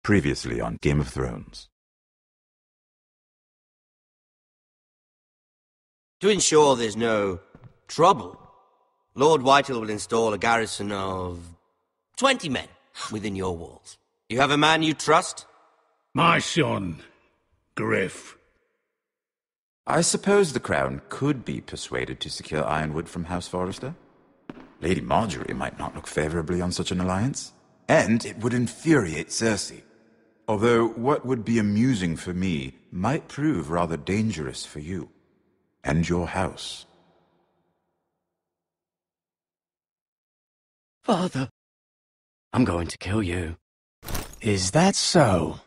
Previously on Game of Thrones. To ensure there's no trouble, Lord Whitehill will install a garrison of 20 men within your walls. You have a man you trust? My son, Griff. I suppose the Crown could be persuaded to secure Ironwood from House Forrester. Lady Marjorie might not look favorably on such an alliance. And it would infuriate Cersei. Although what would be amusing for me might prove rather dangerous for you. And your house. Father, I'm going to kill you. Is that so?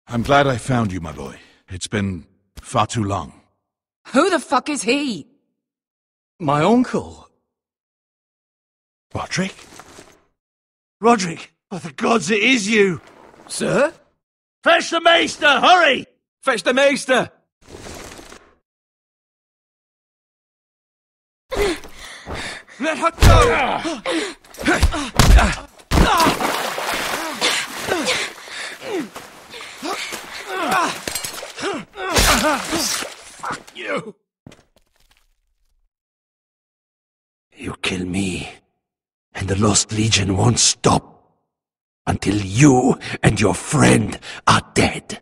I'm glad I found you, my boy. It's been far too long. Who the fuck is he? My uncle. Roderick? Roderick! For the gods, it is you! Sir? Fetch the maester, hurry! Fetch the maester! Let her go! Fuck you! You kill me, and the Lost Legion won't stop until you and your friend are dead.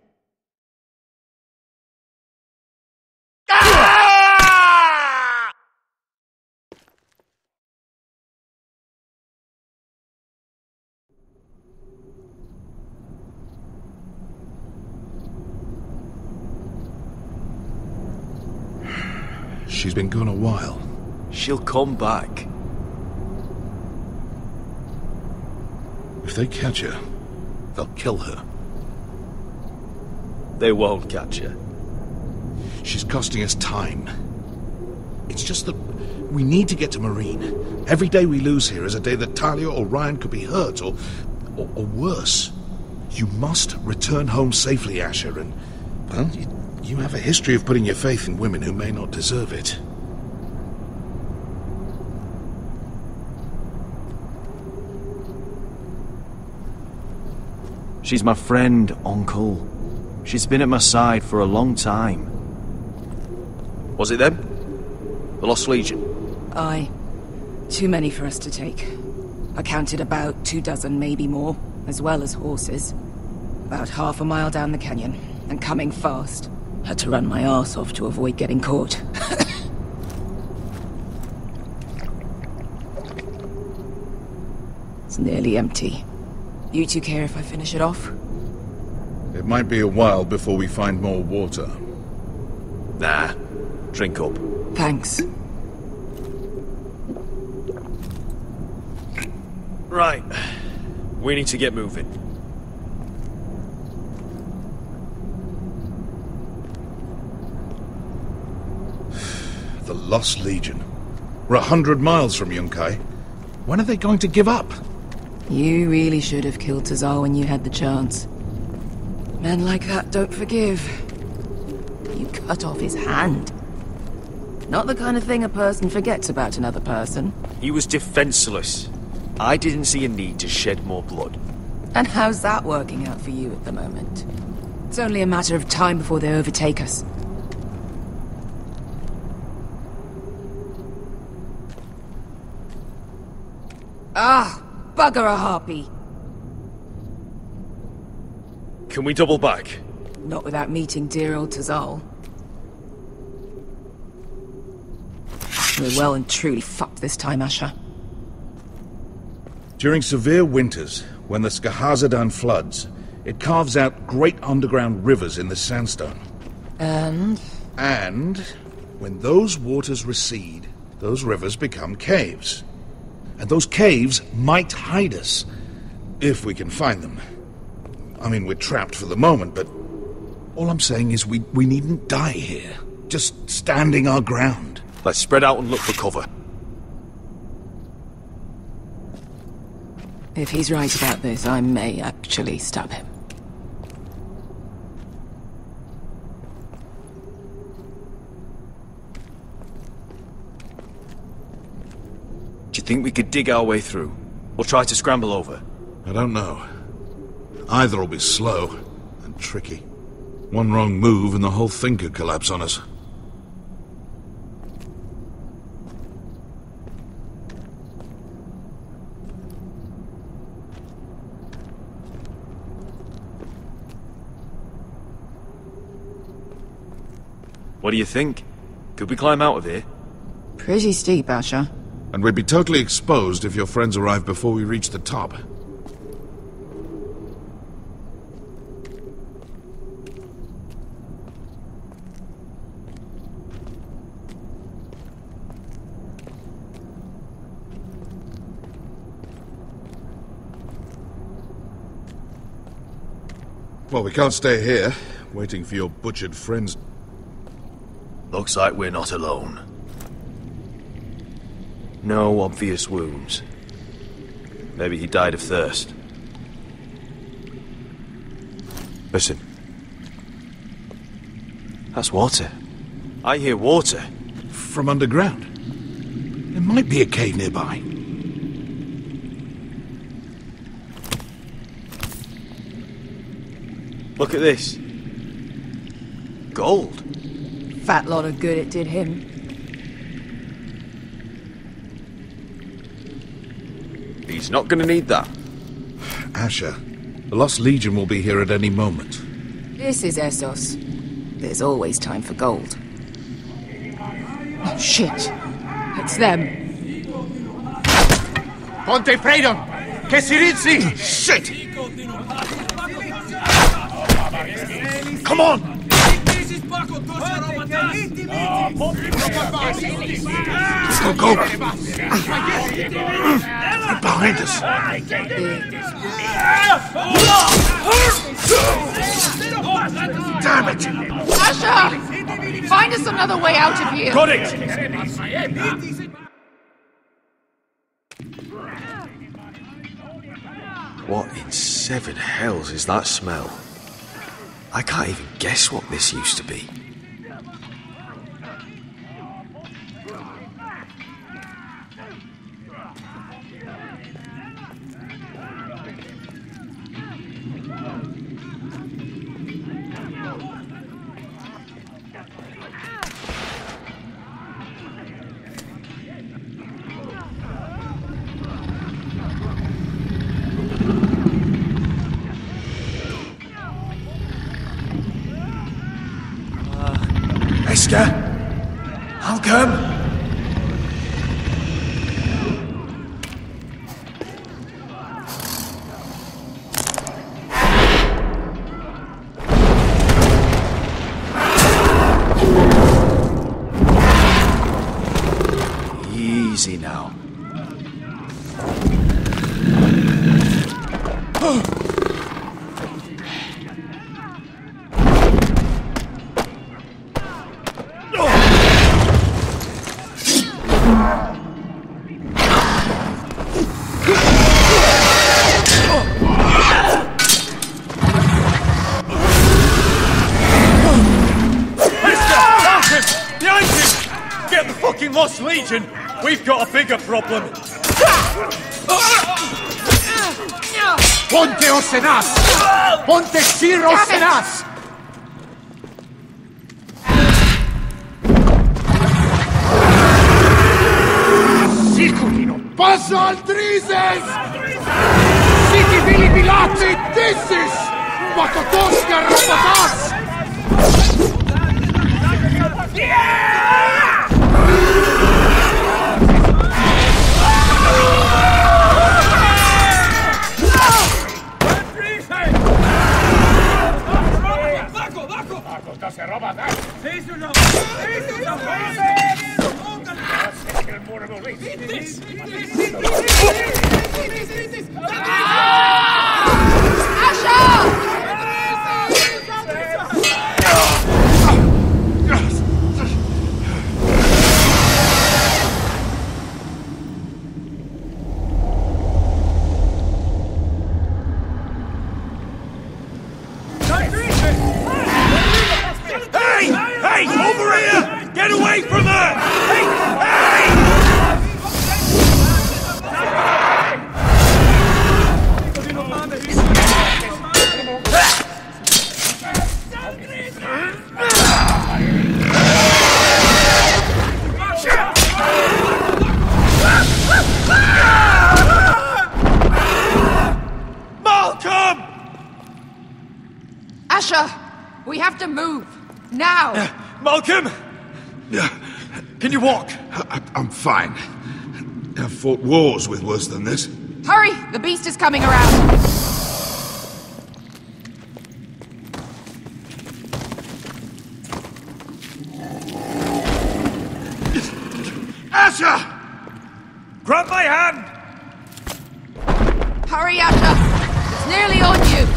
She's been gone a while. She'll come back. If they catch her, they'll kill her. They won't catch her. She's costing us time. It's just that we need to get to Marine. Every day we lose here is a day that Talia or Ryan could be hurt, or worse. You must return home safely, Asher, and, well, you have a history of putting your faith in women who may not deserve it. She's my friend, Uncle. She's been at my side for a long time. Was it them? The Lost Legion? Aye. Too many for us to take. I counted about 24, maybe more, as well as horses. About half a mile down the canyon, and coming fast. Had to run my arse off to avoid getting caught. It's nearly empty. You two care if I finish it off? It might be a while before we find more water. Nah. Drink up. Thanks. Right. We need to get moving. The Lost Legion. We're 100 miles from Yunkai. When are they going to give up? You really should have killed Tazal when you had the chance. Men like that don't forgive. You cut off his hand. Not the kind of thing a person forgets about another person. He was defenseless. I didn't see a need to shed more blood. And how's that working out for you at the moment? It's only a matter of time before they overtake us. Ah! Bugger a harpy! Can we double back? Not without meeting dear old Tazal. We're well and truly fucked this time, Asher. During severe winters, when the Skahazadan floods, it carves out great underground rivers in the sandstone. And when those waters recede, those rivers become caves. And those caves might hide us, if we can find them. I mean, we're trapped for the moment, but all I'm saying is we needn't die here. Just standing our ground. Let's spread out and look for cover. if he's right about this, I may actually stab him. Do you think we could dig our way through? Or try to scramble over? I don't know. Either will be slow and tricky. One wrong move and the whole thing could collapse on us. What do you think? Could we climb out of here? Pretty steep, Asher. And we'd be totally exposed if your friends arrived before we reached the top. Well, we can't stay here, waiting for your butchered friends. Looks like we're not alone. No obvious wounds. Maybe he died of thirst. Listen. That's water. I hear water. From underground. There might be a cave nearby. Look at this. Gold. Fat lot of good it did him. He's not gonna need that. Asher, the Lost Legion will be here at any moment. This is Essos. There's always time for gold. Oh, shit. It's them. Ponte Freydon! Che si rizzi! Shit! Come on! Go, go! They're behind us! Damn it! Asher! Find us another way out of here! Got it! What in seven hells is that smell? I can't even guess what this used to be. Esker? Halcombe? Easy now. Lost Legion, we've got a bigger problem. Ponte Osenas! Ponte Sir Osenas! Siculino! Passo al Drises! Siti Vili Pilati! Dissis! Makotoska Rapatas! Hey! Over here! Get away from her! Hey! We have to move. Now! Malcolm! Can you walk? I'm fine. I've fought wars with worse than this. Hurry! The beast is coming around! Asher! Grab my hand! Hurry, Asher! It's nearly on you!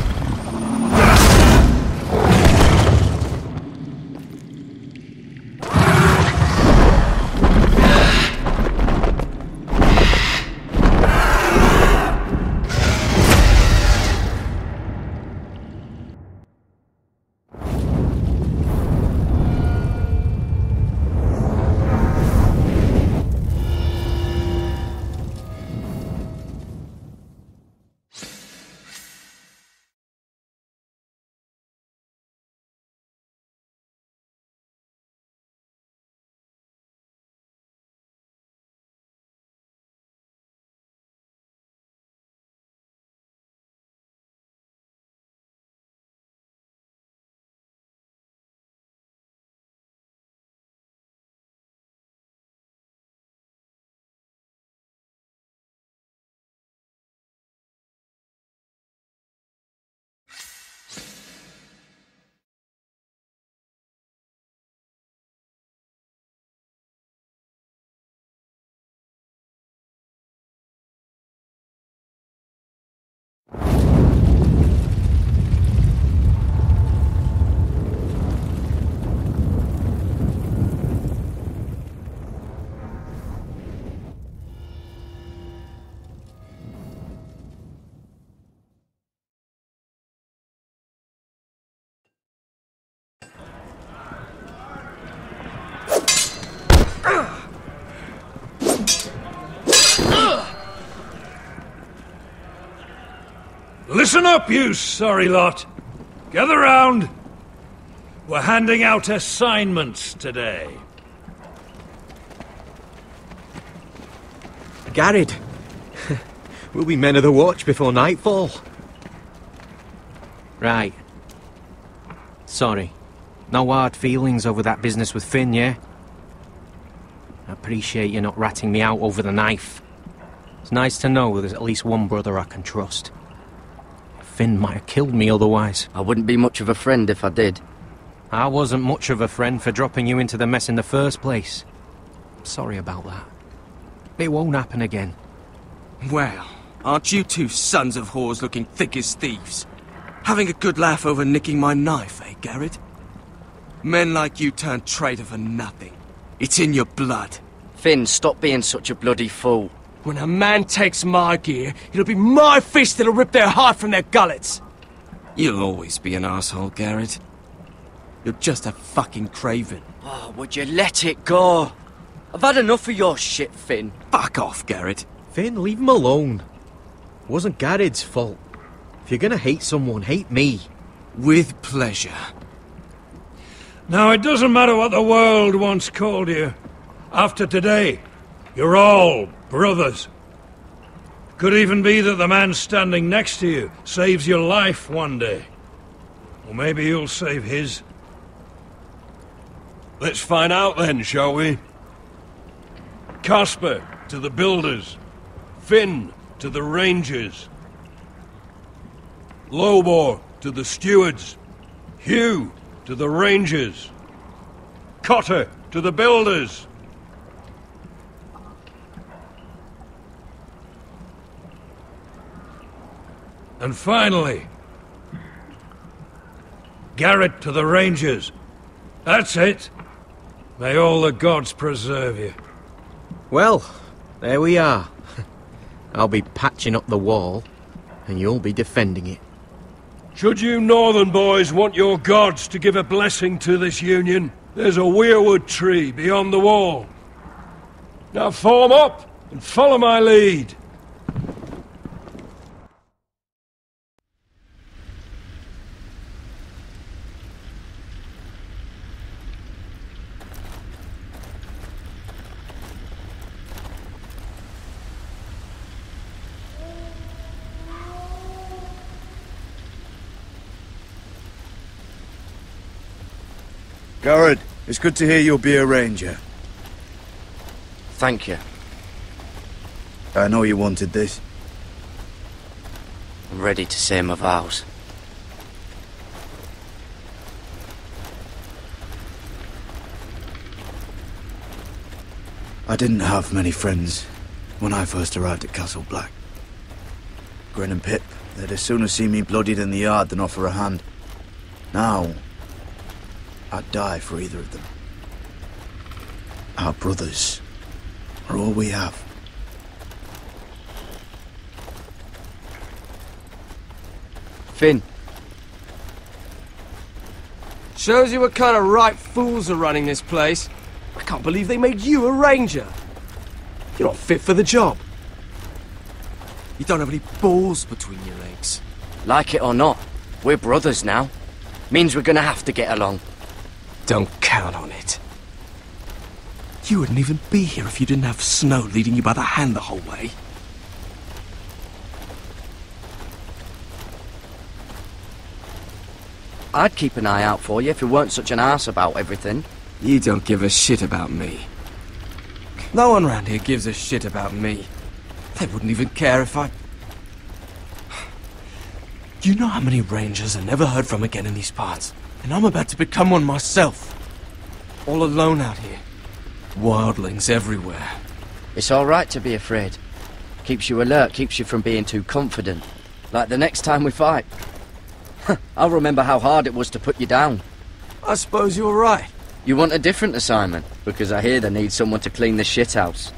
Listen up, you sorry lot. Gather round. We're handing out assignments today. Garrett. We'll be men of the watch before nightfall. Right. Sorry. No hard feelings over that business with Finn, yeah? I appreciate you not ratting me out over the knife. It's nice to know there's at least one brother I can trust. Finn might have killed me otherwise. I wouldn't be much of a friend if I did. I wasn't much of a friend for dropping you into the mess in the first place. I'm sorry about that. It won't happen again. Well, aren't you two sons of whores looking thick as thieves? Having a good laugh over nicking my knife, eh, Garrett? Men like you turn traitor for nothing. It's in your blood. Finn, stop being such a bloody fool. When a man takes my gear, it'll be my fist that'll rip their heart from their gullets. You'll always be an asshole, Garrett. You're just a fucking craven. Oh, would you let it go? I've had enough of your shit, Finn. Fuck off, Garrett. Finn, leave him alone. It wasn't Garrett's fault. If you're gonna hate someone, hate me. With pleasure. Now, it doesn't matter what the world once called you. After today, you're all brothers. Could even be that the man standing next to you saves your life one day. Or maybe you'll save his. Let's find out then, shall we? Casper to the builders. Finn to the rangers. Lobor to the stewards. Hugh to the rangers. Cotter to the builders. And finally, Garrett to the rangers. That's it. May all the gods preserve you. Well, there we are. I'll be patching up the wall, and you'll be defending it. Should you northern boys want your gods to give a blessing to this union, there's a weirwood tree beyond the wall. Now form up and follow my lead. Garrett, it's good to hear you'll be a ranger. Thank you. I know you wanted this. I'm ready to say my vows. I didn't have many friends when I first arrived at Castle Black. Grin and Pip, they'd as soon as see me bloodied in the yard than offer a hand. Now, I'd die for either of them. Our brothers are all we have. Finn. Shows you what kind of ripe fools are running this place. I can't believe they made you a ranger. You're not fit for the job. You don't have any balls between your legs. Like it or not, we're brothers now. Means we're gonna have to get along. Don't count on it. You wouldn't even be here if you didn't have Snow leading you by the hand the whole way. I'd keep an eye out for you if you weren't such an arse about everything. You don't give a shit about me. No one round here gives a shit about me. They wouldn't even care if I... You know how many rangers I never heard from again in these parts? And I'm about to become one myself. All alone out here. Wildlings everywhere. It's alright to be afraid. Keeps you alert, keeps you from being too confident. Like the next time we fight. I'll remember how hard it was to put you down. I suppose you're right. You want a different assignment? Because I hear they need someone to clean the shithouse.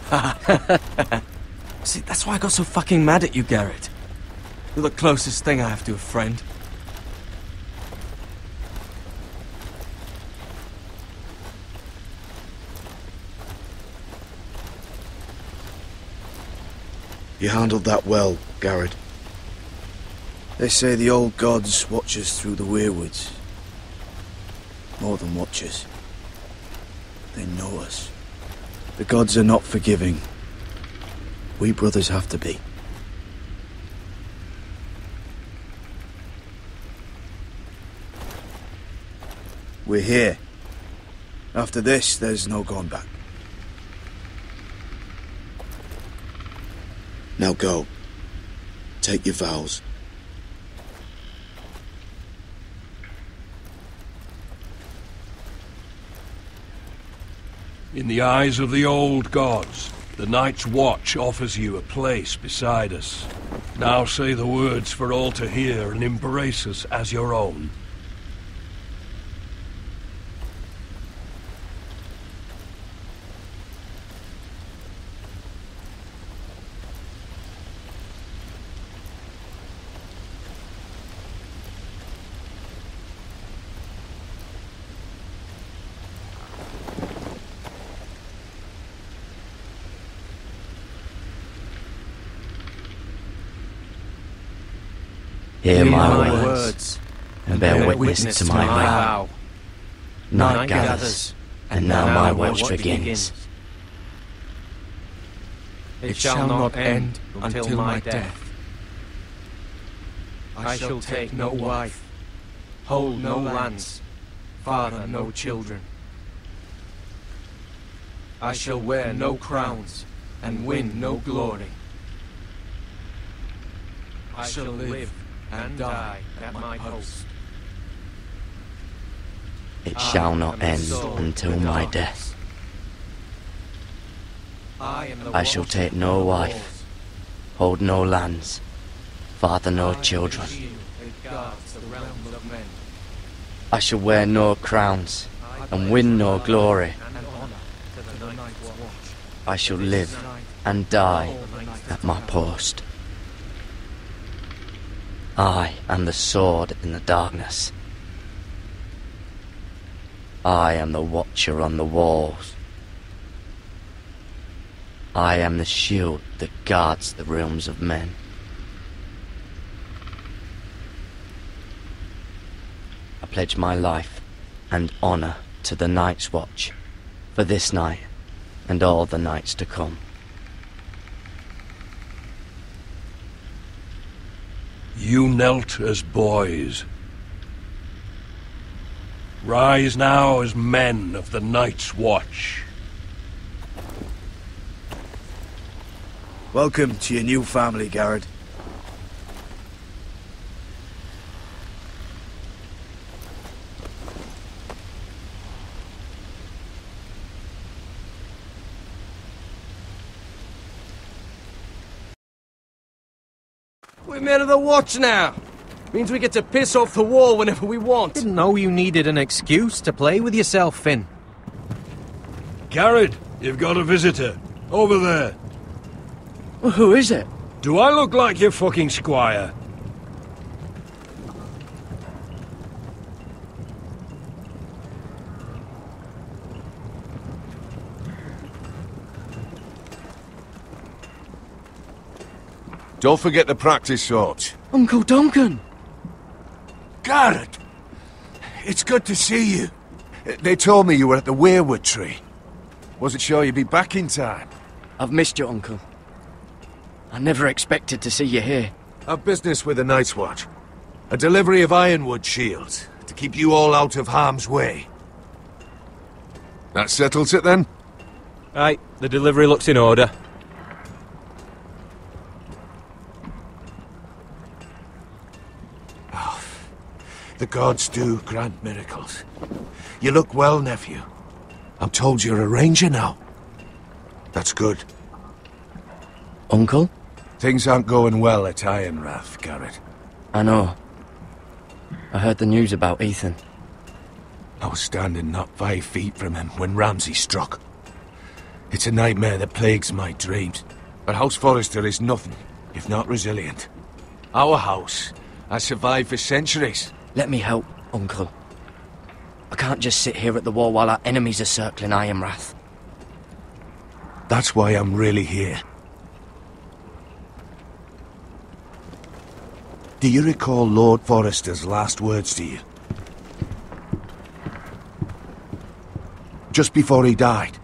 See, that's why I got so fucking mad at you, Garrett. You're the closest thing I have to a friend. You handled that well, Garrett. They say the old gods watch us through the weirwoods. More than watch us. They know us. The gods are not forgiving. We brothers have to be. We're here. After this, there's no going back. Now go. Take your vows. In the eyes of the old gods, the Night's Watch offers you a place beside us. Now say the words for all to hear and embrace us as your own. Hear my words, and bear witness to my vow. Night gathers, and now my watch begins. It shall not end until my death. I shall take no wife, hold no lands, father no children. I shall wear no crowns, and win no glory. I shall live and die at my post. It shall not end until my death. I shall take no wife, hold no lands, father no children. I shall wear no crowns, and win no glory. I shall live and die at my post. I am the sword in the darkness. I am the watcher on the walls. I am the shield that guards the realms of men. I pledge my life and honor to the Night's Watch for this night and all the nights to come. You knelt as boys. Rise now as men of the Night's Watch. Welcome to your new family, Garrett. We're men of the Watch now. Means we get to piss off the wall whenever we want. Didn't know you needed an excuse to play with yourself, Finn. Garrett, you've got a visitor. Over there. Well, who is it? Do I look like your fucking squire? Don't forget the practice swords. Uncle Duncan! Garrett! It's good to see you. They told me you were at the Weirwood tree. Wasn't sure you'd be back in time. I've missed you, Uncle. I never expected to see you here. I've business with the Night's Watch. A delivery of ironwood shields, to keep you all out of harm's way. That settles it then? Aye, the delivery looks in order. The gods do grant miracles. You look well, nephew. I'm told you're a ranger now. That's good. Uncle? Things aren't going well at Ironrath, Garrett. I know. I heard the news about Ethan. I was standing not 5 feet from him when Ramsay struck. It's a nightmare that plagues my dreams. But House Forrester is nothing, if not resilient. Our house has survived for centuries. Let me help, Uncle. I can't just sit here at the wall while our enemies are circling Ironrath. That's why I'm really here. Do you recall Lord Forrester's last words to you? Just before he died,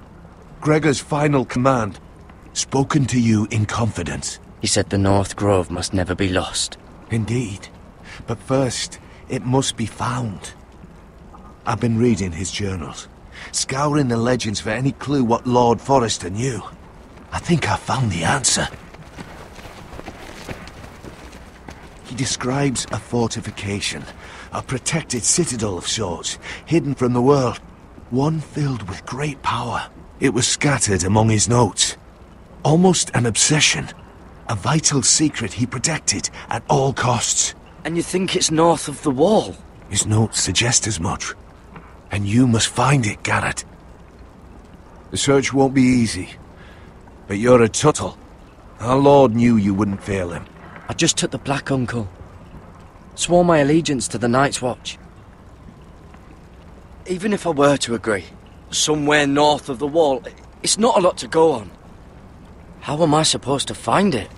Gregor's final command, spoken to you in confidence. He said the North Grove must never be lost. Indeed. But first, it must be found. I've been reading his journals, scouring the legends for any clue what Lord Forrester knew. I think I found the answer. He describes a fortification, a protected citadel of sorts, hidden from the world, one filled with great power. It was scattered among his notes. Almost an obsession, a vital secret he protected at all costs. And you think it's north of the wall? His notes suggest as much. And you must find it, Garrett. The search won't be easy. But you're a Tuttle. Our Lord knew you wouldn't fail him. I just took the black, Uncle. Swore my allegiance to the Night's Watch. Even if I were to agree, somewhere north of the wall, it's not a lot to go on. How am I supposed to find it?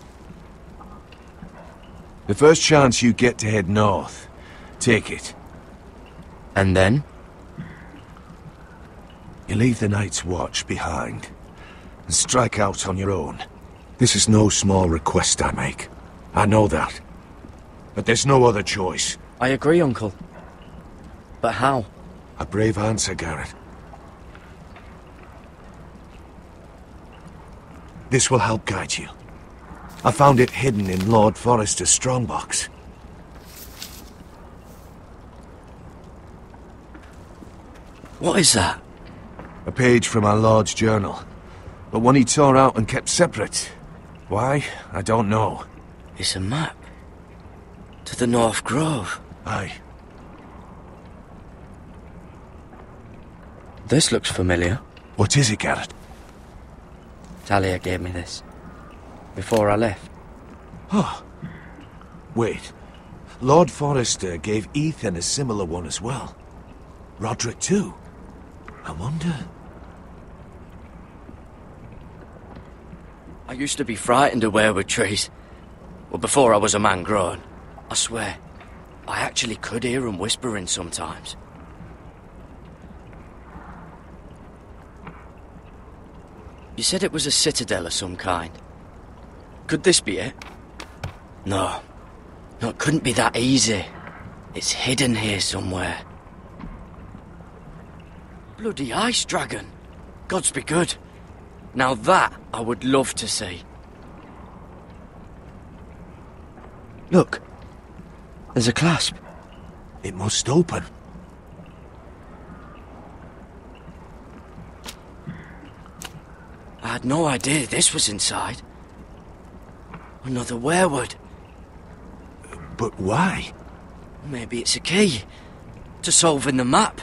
The first chance you get to head north, take it. And then? You leave the Night's Watch behind, and strike out on your own. This is no small request I make. I know that. But there's no other choice. I agree, Uncle. But how? A brave answer, Garrett. This will help guide you. I found it hidden in Lord Forrester's strongbox. What is that? A page from our Lord's journal. But one he tore out and kept separate. Why? I don't know. It's a map. To the North Grove. Aye. This looks familiar. What is it, Garrett? Talia gave me this. Before I left. Oh. Wait. Lord Forrester gave Ethan a similar one as well. Roderick too. I wonder... I used to be frightened of weirwood trees. Well, before I was a man grown. I swear, I actually could hear them whispering sometimes. You said it was a citadel of some kind. Could this be it? No. No, it couldn't be that easy. It's hidden here somewhere. Bloody ice dragon. Gods be good. Now that I would love to see. Look. There's a clasp. It must open. I had no idea this was inside. Another werewood. But why? Maybe it's a key to solving the map.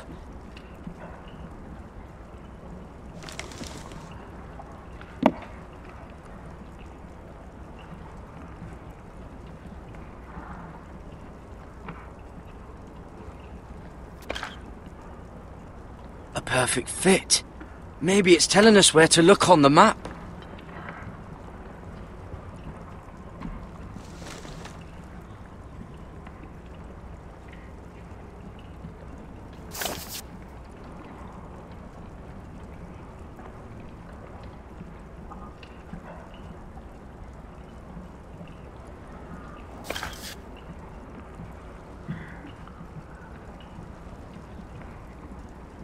A perfect fit. Maybe it's telling us where to look on the map.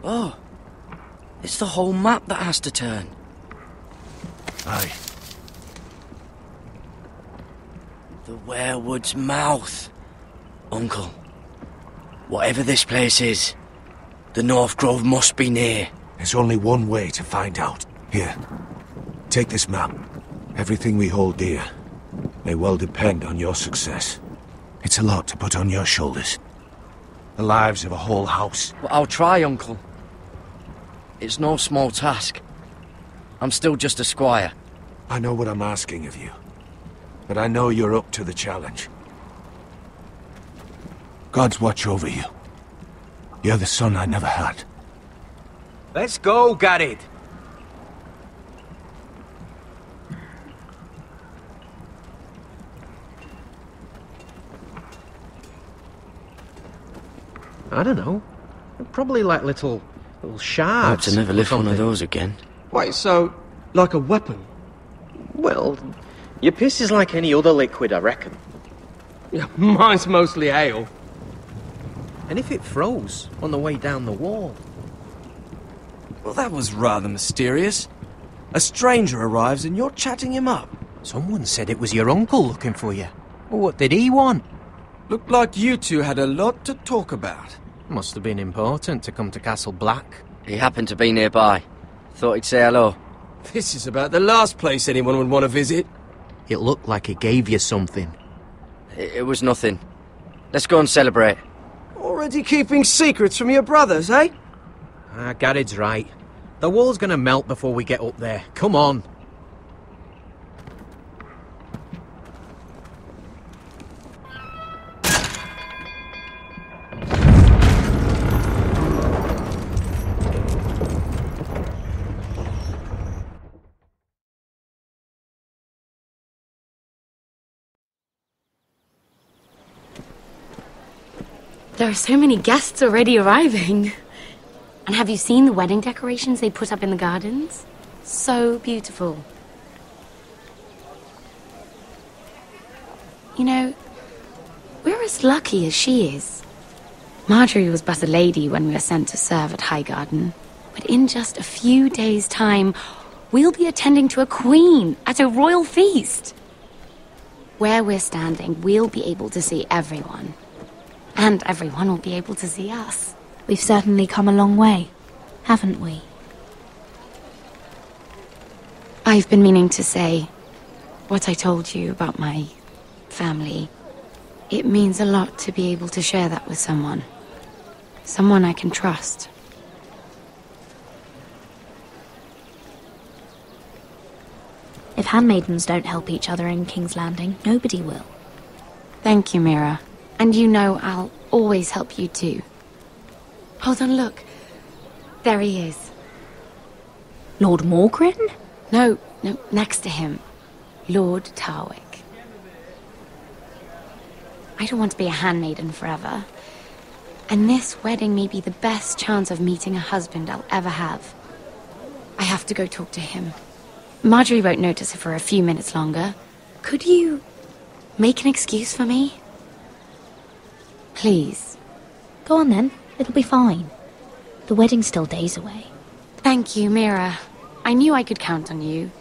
Oh, it's the whole map that has to turn. Aye. The werewood's mouth. Uncle, whatever this place is, the North Grove must be near. There's only one way to find out. Here, take this map. Everything we hold dear may well depend on your success. It's a lot to put on your shoulders. The lives of a whole house. Well, I'll try, Uncle. It's no small task. I'm still just a squire. I know what I'm asking of you, but I know you're up to the challenge. Gods watch over you. You're the son I never had. Let's go, Garrett. I don't know. Probably like little shards. Hope to never lift one of those again. Wait, so, like a weapon? Well, your piss is like any other liquid, I reckon. Yeah, mine's mostly ale. And if it froze on the way down the wall? Well, that was rather mysterious. A stranger arrives and you're chatting him up. Someone said it was your uncle looking for you. Well, what did he want? Looked like you two had a lot to talk about. Must have been important to come to Castle Black. He happened to be nearby. Thought he'd say hello. This is about the last place anyone would want to visit. It looked like he gave you something. It was nothing. Let's go and celebrate. Already keeping secrets from your brothers, eh? Garrett's right. The wall's gonna melt before we get up there. Come on. There are so many guests already arriving. And have you seen the wedding decorations they put up in the gardens? So beautiful. You know, we're as lucky as she is. Marjorie was but a lady when we were sent to serve at Highgarden. But in just a few days' time, we'll be attending to a queen at a royal feast. Where we're standing, we'll be able to see everyone. And everyone will be able to see us. We've certainly come a long way, haven't we? I've been meaning to say what I told you about my family. It means a lot to be able to share that with someone. Someone I can trust. If handmaidens don't help each other in King's Landing, nobody will. Thank you, Mira. And you know I'll always help you too. Hold on, look. There he is. Lord Morgrin? No, next to him. Lord Tarwick. I don't want to be a handmaiden forever. And this wedding may be the best chance of meeting a husband I'll ever have. I have to go talk to him. Marjorie won't notice it for a few minutes longer. Could you make an excuse for me? Please. Go on then. It'll be fine. The wedding's still days away. Thank you, Mira. I knew I could count on you.